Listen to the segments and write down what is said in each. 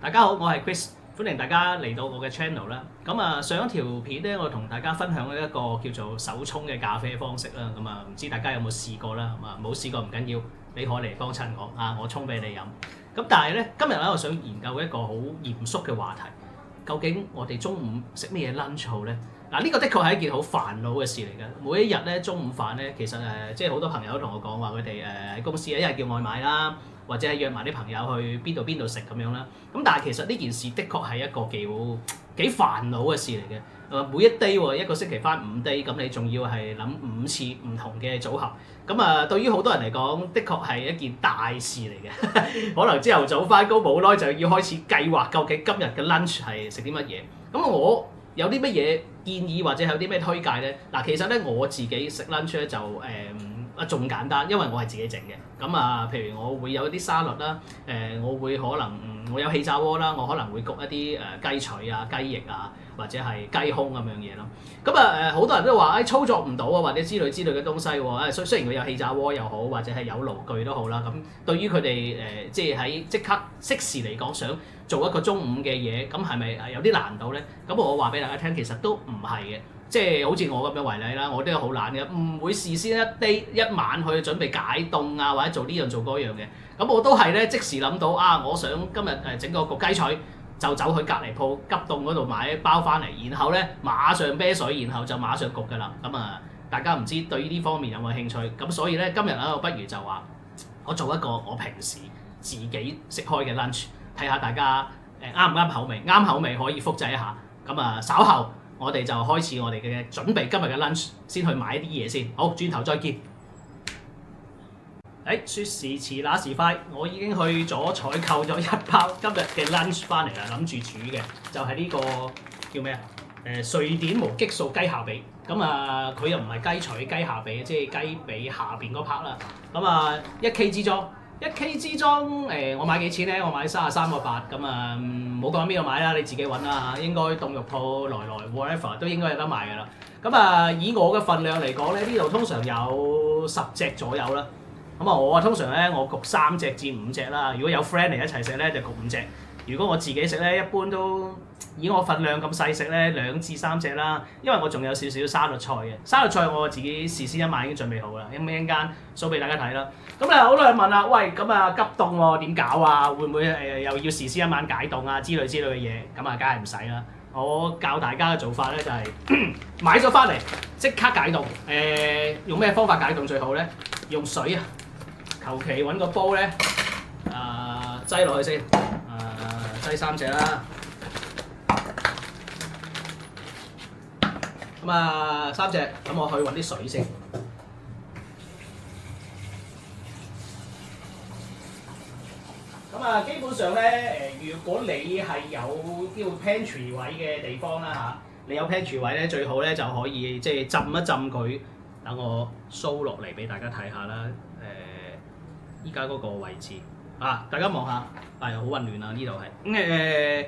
大家好，我係 Chris，歡迎大家嚟到我嘅 channel 啦。咁啊，上一條片咧，我同大家分享一個叫做手沖嘅咖啡方式啦。咁啊，唔知大家有冇試過啦？咁啊，冇試過唔緊要，你可以嚟幫襯我啊，我沖俾你飲。咁但係咧，今日咧，我想研究一個好嚴肅嘅話題，究竟我哋中午食咩嘢 lunch 好咧？嗱，呢個的確係一件好煩惱嘅事嚟嘅。每一日咧，中午飯咧，其實即係好多朋友都同我講話，佢哋喺公司一係叫外賣啦，或者係約埋啲朋友去邊度食咁樣啦。咁但係其實呢件事的確係一個幾煩惱嘅事嚟嘅。每一 day 喎，一個星期翻5 day，咁你仲要係諗5次唔同嘅組合。咁啊，對於好多人嚟講，的確係一件大事嚟嘅。可能朝頭早翻工冇耐就要開始計劃，究竟今日嘅 lunch 係食啲乜嘢。咁我有啲乜嘢建議或者有啲咩推介咧？嗱，其實咧我自己食 lunch 咧就仲簡單，因為我係自己整嘅。咁啊，譬如我會有啲沙律啦，我會可能我有氣炸鍋啦，我可能會焗一啲雞腿啊、雞翼啊，或者係雞胸咁樣嘢咯。咁啊好多人都話操作唔到啊，或者之類嘅東西喎。雖然佢有氣炸鍋又好，或者係有爐具都好啦。咁對於佢哋即係喺即刻即時嚟講，想做一個中午嘅嘢，咁係咪有啲難度咧？咁我話俾大家聽，其實都唔係嘅。即係好似我咁樣為例啦，我都係好懶嘅，唔會事先一晚去準備解凍啊，或者做呢樣做嗰樣嘅。咁我都係咧即時諗到啊，我想今日整個焗雞腿，就走去隔離鋪急凍嗰度買一包翻嚟，然後咧馬上啤水，然後就馬上焗㗎啦。咁啊，大家唔知對呢方面有冇興趣？咁所以咧今日咧，我不如就話我做一個我平時自己食開嘅 lunch， 睇下大家啱唔啱口味，啱口味可以複製一下。咁啊，稍後我哋就開始我哋嘅準備今日嘅 lunch， 先去買啲嘢先。好，轉頭再見。說時遲那時快，我已經去咗採購咗一包今日嘅 lunch 翻嚟啦，諗住煮嘅就係呢個叫咩啊？瑞典無激素雞下髀。咁啊，佢又唔係雞腿雞下髀，即係雞髀下邊嗰 part 啦。咁啊，1Kg 裝。1Kg 裝我買幾錢咧？我買33個8，咁啊冇講邊度買啦，你自己揾啦。應該凍肉鋪來 whatever 都應該有得賣㗎啦。咁啊，以我嘅份量嚟講咧，呢度通常有10隻左右啦。咁啊，我通常咧我焗3隻至5隻啦。如果有 friend 嚟一齊食咧，就焗5隻。如果我自己食咧，一般都以我份量咁細食咧，2至3隻啦。因為我仲有少少沙律菜嘅，沙律菜我自己事先一晚已經準備好啦，一陣間 show 俾大家睇啦。咁啊，好多人問啦，喂，咁啊急凍喎，點搞啊？會唔會又要事先一晚解凍啊之類嘅嘢？咁啊，梗係唔使啦。我教大家嘅做法咧就係買咗翻嚟即刻解凍。用咩方法解凍最好咧？用水啊，求其揾個煲咧，擠落去先。擠3隻啦，咁啊3隻，咁我去揾啲水先。咁啊，基本上咧，如果你係有叫 pantry 位嘅地方啦嚇，你有 pantry 位咧，最好咧就可以即係浸一浸佢。等我 show 落嚟俾大家睇下啦。依家嗰個位置。大家望下，好混亂啊！呢度係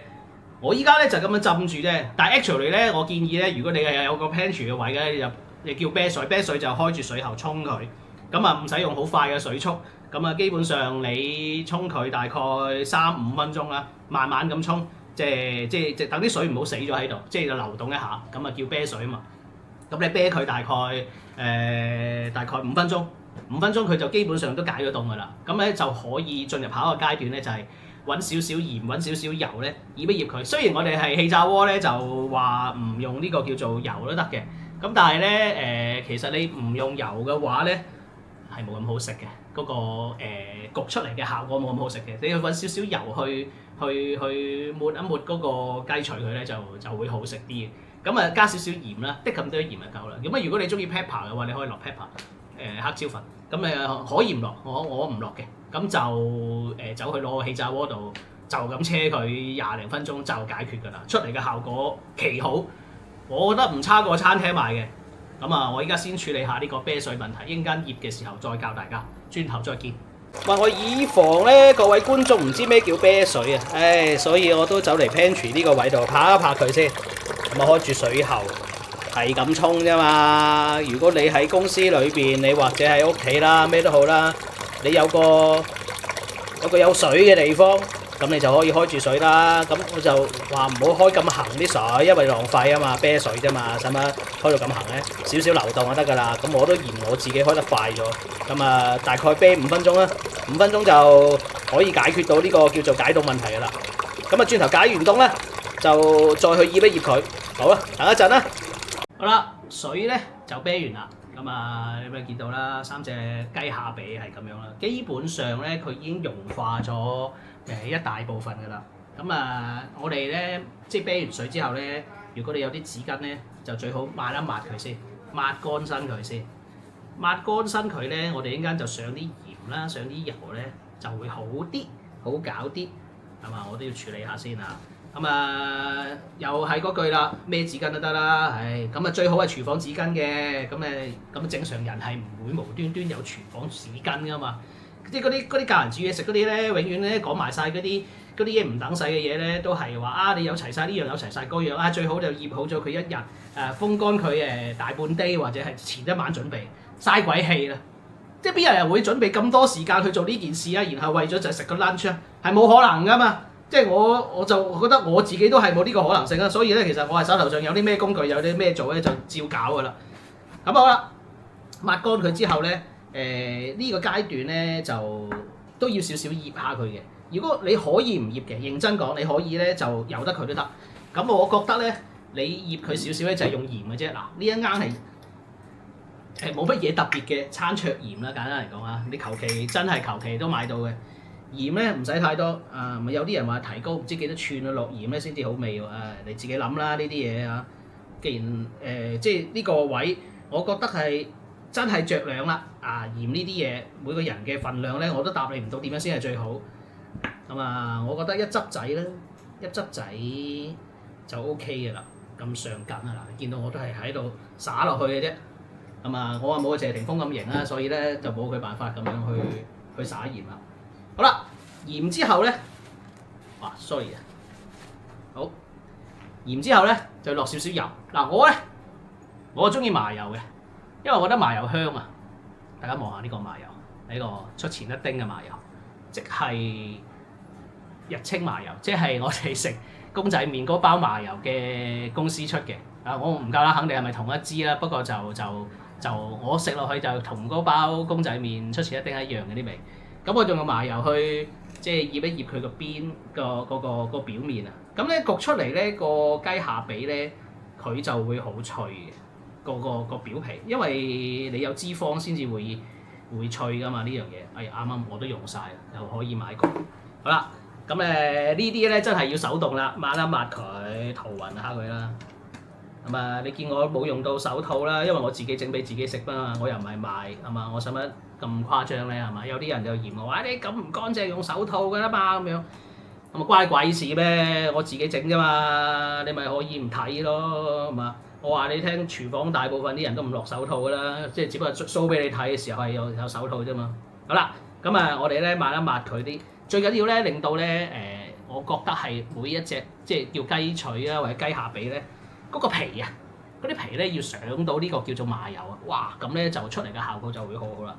我依家咧就咁樣浸住啫。但係 actually 咧，我建議咧，如果你係有個 pantry 嘅位嘅，你叫啤水，啤水就開住水喉沖佢。咁啊，唔使用好快嘅水速。咁啊，基本上你沖佢大概3-5分鐘啦，慢慢咁沖，即係等啲水唔好死咗喺度，即係就流動一下。咁啊叫啤水啊嘛。咁你啤佢大概5分鐘。5分鐘佢就基本上都解咗凍㗎啦，咁咧就可以進入下一個階段咧，就係揾少少鹽、揾少少油咧，醃一醃佢。雖然我哋係氣炸鍋咧，就話唔用呢個叫做油都得嘅，咁但係咧其實你唔用油嘅話咧，係冇咁好食嘅，嗰個焗出嚟嘅效果冇咁好食嘅。你要揾少少油去抹一抹嗰個雞脆佢咧，就會好食啲嘅。咁啊加少少鹽啦，的咁多鹽就夠啦。咁啊如果你中意 pepper 嘅話，你可以落 pepper。黑椒粉，咁可以唔落，我唔落嘅，咁就走去攞個氣炸鍋度，就咁車佢20零分鐘就解決㗎啦，出嚟嘅效果奇好，我覺得唔差過餐廳賣嘅。咁啊，我依家先處理下呢個啤水問題，一陣間醃嘅時候再教大家，轉頭再見。我以防咧各位觀眾唔知咩叫啤水啊，所以我都走嚟 pantry 呢個位度拍一拍佢先，咁啊開住水喉。係咁沖啫嘛！如果你喺公司裏邊，你或者喺屋企啦，咩都好啦，你有個有水嘅地方，咁你就可以開住水啦。咁我就話唔好開咁行啲水，因為浪費啊嘛，啤水啫嘛，使乜開到咁行咧？少少流動就得㗎啦。咁我都嫌我自己開得快咗，咁大概啤5分鐘啦，5分鐘就可以解決到呢個叫做解凍問題㗎啦。咁轉頭解完凍咧，就再去醃一醃佢。好啦，等一陣啦。好啦，水咧就啤完啦。咁你咪見到啦，3隻雞下髀係咁樣啦。基本上咧，佢已經融化咗一大部分㗎啦。我哋咧即係啤完水之後咧，如果你有啲紙巾咧，就最好抹一抹佢先，抹乾身佢先。抹乾身佢咧，我哋一陣間就上啲鹽啦，上啲油咧就會好啲，好搞啲，係嘛？我都要處理下先啊。又係嗰句啦，咩紙巾都得啦，最好係廚房紙巾嘅，咁正常人係唔會無端端有廚房紙巾噶嘛，即係嗰啲教人煮嘢食嗰啲咧，永遠咧講埋晒嗰啲嘢唔等使嘅嘢咧，都係話你有齊晒呢樣，有齊晒嗰樣最好就醃好咗佢一日，風乾佢大半 day 或者係前一晚準備，嘥鬼氣啦！即係邊有人會準備咁多時間去做呢件事啊？然後為咗就食個 lunch 啊，係冇可能噶嘛！即係我就覺得我自己都係冇呢個可能性啦，所以咧其實我係手頭上有啲咩工具，有啲咩做咧就照搞噶啦。咁好啦，抹乾佢之後咧，呢個階段咧就都要少少醃下佢嘅。如果你可以唔醃嘅，認真講你可以咧就由得佢都得。咁我覺得咧，你醃佢少少咧就係用鹽嘅啫。嗱，呢一啱係冇乜嘢特別嘅餐桌鹽啦，簡單嚟講啊，你求其真係求其都買到嘅。鹽咧唔使太多，咪有啲人話提高唔知幾多寸落鹽咧先至好味喎，你自己諗啦呢啲嘢啊。既然即係呢個位，我覺得係真係着量啦。鹽呢啲嘢每個人嘅份量咧，我都答你唔到點樣先係最好。我覺得一執仔咧，一執仔就 OK 嘅啦，咁上緊啊嗱，你見到我都係喺度灑落去嘅啫。我話冇謝霆鋒咁型啦，所以咧就冇佢辦法咁樣去灑鹽啦。好啦，鹽之後咧，sorry 啊，好，鹽之後咧就落少少油。嗱，我中意麻油嘅，因為我覺得麻油香啊。大家望下呢個麻油，呢個出前一丁嘅麻油，即係日清麻油，即係我哋食公仔麵嗰包麻油嘅公司出嘅。我唔夠啦，肯定係咪同一支啦？不過就我食落去就同嗰包公仔麵出前一丁係一樣嘅啲味。咁我用個麻油去即係醃一醃佢個邊個表面啊，咁咧焗出嚟咧個雞下髀咧佢就會好脆嘅個表皮，因為你有脂肪先至會脆噶嘛呢樣嘢。啱啱我都用晒，又可以買過。好啦，咁呢啲咧真係要手動啦，抹一抹佢，塗勻下佢啦。你見我冇用到手套啦，因為我自己整俾自己食嘛，我又唔係賣係嘛，我使乜咁誇張咧係嘛？有啲人就嫌我話你咁唔乾淨用手套㗎啦嘛咁樣，關鬼事咩？我自己整啫嘛，你咪可以唔睇咯係嘛？我話你聽，廚房大部分啲人都唔落手套㗎啦，即係只不過 show 俾你睇嘅時候係有手套啫嘛。好啦，我哋咧抹一抹佢啲，最緊要咧令到咧我覺得係每一隻即係叫雞腿啊或者雞下髀咧。嗰個皮啊，嗰啲皮咧要上到呢個叫做麻油啊，哇！咁咧就出嚟嘅效果就會好好啦。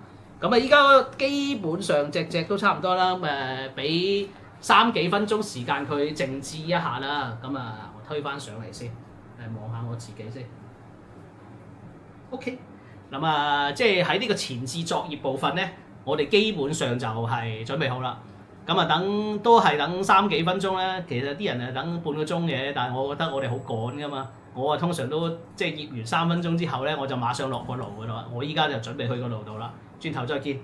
依家基本上隻都差唔多啦，俾3幾分鐘時間佢靜置一下啦。我推返上嚟先，望下我自己先。OK， 即係喺呢個前置作業部分咧，我哋基本上就係準備好啦。都係等3幾分鐘啦。其實啲人係等半個鐘嘅，但係我覺得我哋好趕㗎嘛。我通常都即係醃完3分鐘之後咧，我就馬上落個爐㗎啦。我依家就準備去個爐度啦。轉頭再見。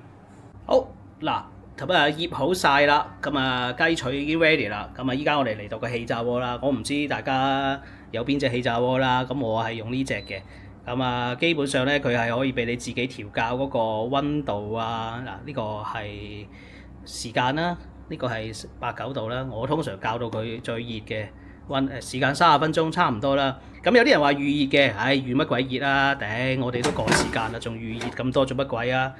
好嗱，醃好晒啦。雞腿已經 ready 啦。依家我哋嚟到個氣炸鍋啦。我唔知大家有邊隻氣炸鍋啦。我係用呢隻嘅。基本上咧，佢係可以俾你自己調校嗰個溫度啊。呢個係時間啦。呢個係8、9度啦，我通常校到佢最熱嘅時間30分鐘差唔多啦。有啲人話預熱嘅，預乜鬼熱啊？頂，我哋都趕時間啦，仲預熱咁多做乜鬼啊？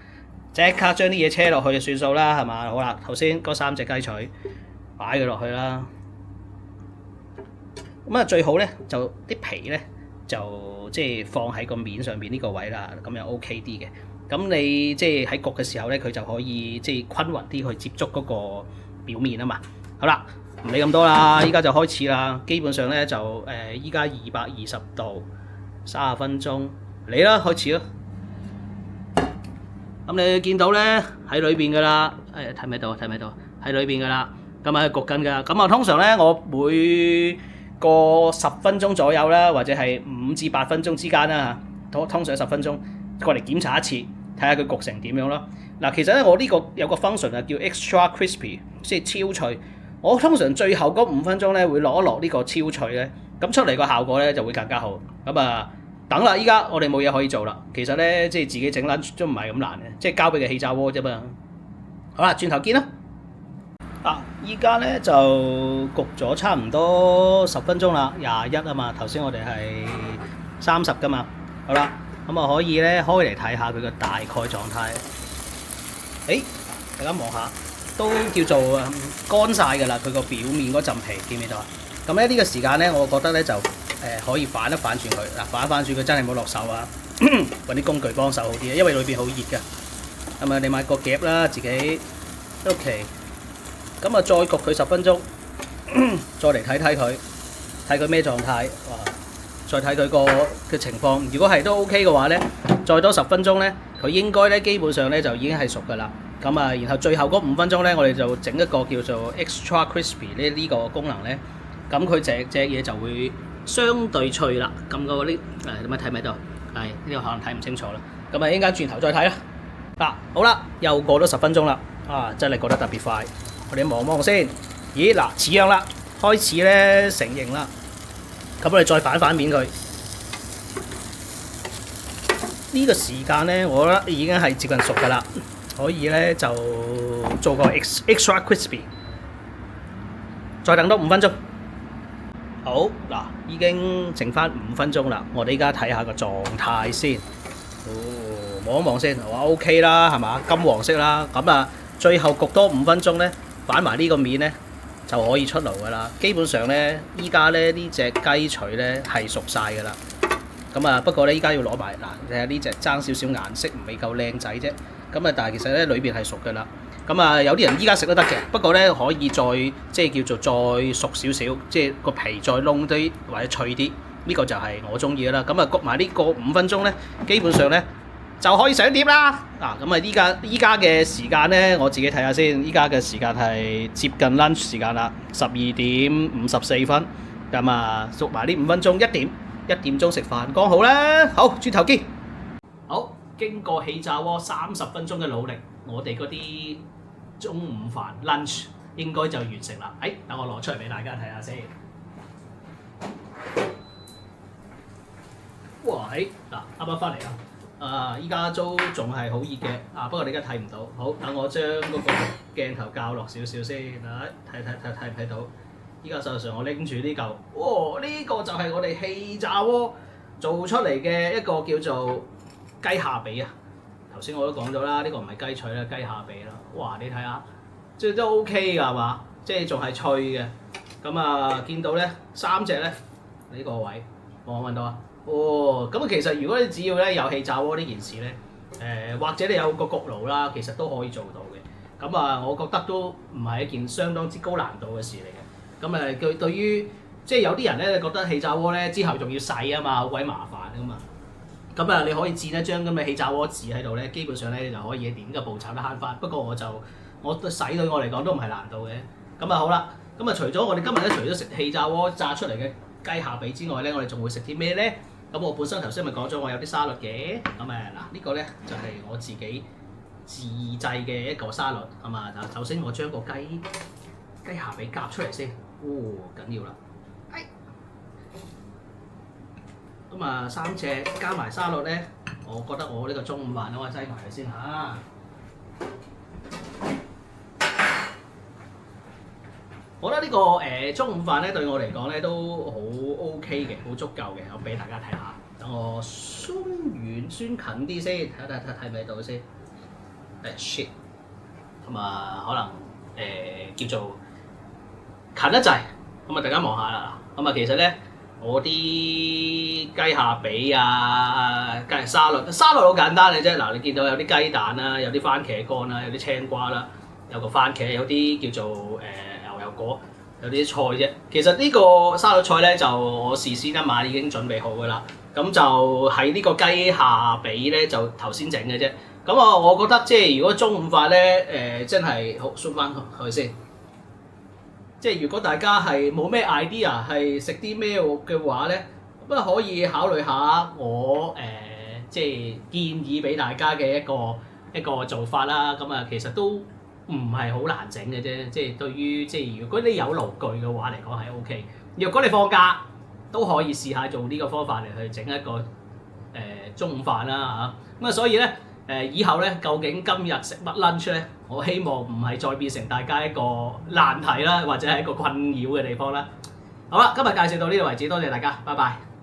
即刻將啲嘢車落去就算數啦，係嘛？好啦，頭先嗰3隻雞腿擺佢落去啦。最好咧就啲皮咧就即係放喺個面上邊呢個位啦，咁又 OK 啲嘅。你即係喺焗嘅時候咧，佢就可以即係均勻啲去接觸嗰個表面啊嘛。好啦，唔理咁多啦，依家就開始啦。基本上咧就依家220度，30分鐘，嚟啦，開始啦。咁你見到咧喺裏邊噶啦，睇唔睇到？睇唔睇到？喺裏邊噶啦，咁啊焗緊噶。咁啊通常咧我每個10分鐘左右啦，或者係5至8分鐘之間啦嚇，通常10分鐘過嚟檢查一次，睇下佢焗成點樣咯。嗱，其實咧我呢個有個 function 啊，叫 extra crispy， 即係超脆。我通常最後嗰5分鐘咧會落一落呢個超脆咧，咁出嚟個效果咧就會更加好。咁啊〜等啦！依家我哋冇嘢可以做啦。其實咧，即係自己整 lunch 都唔係咁難嘅，即係交俾個氣炸鍋啫嘛。好啦，轉頭見啦。依家咧就焗咗差唔多10分鐘啦，21啊嘛。頭先我哋係30噶嘛。好啦，咁啊可以咧開嚟睇下佢個大概狀態。大家望下，都叫做乾晒㗎啦。佢個表面嗰陣皮見唔見到啊？咁咧呢個時間咧，我覺得咧就可以反一反轉佢。嗱，反一反轉佢真係冇落手啊！揾啲工具幫手好啲啊，因為裏邊好熱㗎。咁啊，你買個夾啦，自己 OK。咁啊，再焗佢10分鐘，再嚟睇睇佢，睇佢咩狀態。哇！再睇佢個嘅情況。如果係都 OK 嘅話咧，再多10分鐘咧，佢應該咧基本上咧就已經係熟㗎啦。咁啊，然後最後嗰5分鐘咧，我哋就整一個叫做 extra crispy 呢個功能咧。咁佢隻嘢就會相對脆啦。咁個呢點解睇唔睇到？係呢個可能睇唔清楚啦。咁啊，應該轉頭再睇啦。好啦，又過咗10分鐘啦。真係過得特別快。我哋望望先。咦嗱，似樣啦，開始咧成型啦。咁我哋再反反面佢。呢個時間咧，我覺得已經係接近熟㗎啦。可以咧就做個 extra crispy。再等多5分鐘。好嗱，已經剩翻5分鐘啦。我哋依家睇下個狀態先。望一望先，話 OK 啦，係嘛？金黃色啦。咁啊，最後焗多5分鐘咧，反埋呢個面咧就可以出爐噶啦。基本上咧，依家咧呢隻雞腿咧係熟晒噶啦。咁啊，不過咧依家要攞埋嗱，睇下呢隻爭少少顏色，未夠靚仔啫。咁啊，但係其實咧裏邊係熟噶啦。咁啊，有啲人依家食都得嘅，不過咧可以再即係叫做再熟少少，即係個皮再燶啲或者脆啲，呢個就係我中意嘅啦。咁啊，焗埋呢個5分鐘咧，基本上咧就可以上碟啦。咁啊，依家嘅時間咧，我自己睇下先。依家嘅時間係接近 lunch 時間啦，12:54。咁啊，熟埋呢5分鐘，1點鐘食飯剛好啦。好，轉頭見。好，經過氣炸鍋30分鐘嘅努力，我哋嗰啲中午飯 lunch 應該就完成啦。等我攞出嚟俾大家睇下先。哇！嗱，啱啱翻嚟啦。依家都仲係好熱嘅。不過你而家睇唔到。好，等我將嗰個鏡頭較落少少先。睇唔睇到？依家手上我拎住呢嚿。哇！呢個就係我哋氣炸鍋做出嚟嘅一個叫做雞下髀啊。頭先我都講咗啦，呢個唔係雞腿啦，雞下髀啦。哇！你睇下，即係都 OK 㗎，係嘛？即係仲係脆嘅。咁啊，見到咧3隻咧呢個位，望到啊？咁啊，其實如果你只要咧有氣炸鍋呢件事咧，或者你有個焗爐啦，其實都可以做到嘅。咁啊，我覺得都唔係一件相當之高難度嘅事嚟嘅。咁佢對於即係有啲人咧覺得氣炸鍋咧之後仲要洗啊嘛，好鬼麻煩㗎嘛。咁啊，你可以墊一張咁嘅氣炸鍋紙喺度咧，基本上咧就可以點個步驟都慳翻。不過我洗對我嚟講都唔係難度嘅。咁啊好啦，咁啊除咗我哋今日咧，除咗食氣炸鍋炸出嚟嘅雞下髀之外咧，我哋仲會食啲咩咧？咁我本身頭先咪講咗我有啲沙律嘅。咁呢個咧就係我自己自製嘅一個沙律。咁啊，首先我將個雞下髀夾出嚟先。緊要啦。咁啊，3隻加埋沙律咧，我覺得我呢個中午飯我擠埋佢先嚇。我覺得呢個中午飯咧對我嚟講咧都好 OK 嘅，好足夠嘅。我俾大家睇下，等我酸近啲先，睇唔睇到先？shit， 咁啊可能叫做近一滯，咁啊大家望下啦。咁啊其實咧。我啲雞下髀雞沙律好簡單嘅啫。嗱，你見到有啲雞蛋啦，有啲番茄乾啦，有啲青瓜啦，有個番茄，有啲叫做牛油果，有啲菜啫。其實呢個沙律菜咧就我事先一晚已經準備好㗎啦。咁就喺呢個雞下髀咧就頭先整嘅啫。咁我覺得即係如果中午飯咧真係好縮翻佢先。即係如果大家係冇咩 idea 係食啲咩嘅話咧，咁可以考慮下我即係建議俾大家嘅一個做法啦。咁其實都唔係好難整嘅啫。即係對於即係如果你有爐具嘅話嚟講係 OK。如果你放假都可以試下做呢個方法嚟去整一個中午飯啦嚇。所以咧以後咧究竟今日食乜 lunch 咧？我希望唔係再變成大家一個難題啦，或者係一個困擾嘅地方啦。好啦，今日介紹到呢度為止，多謝大家，拜拜。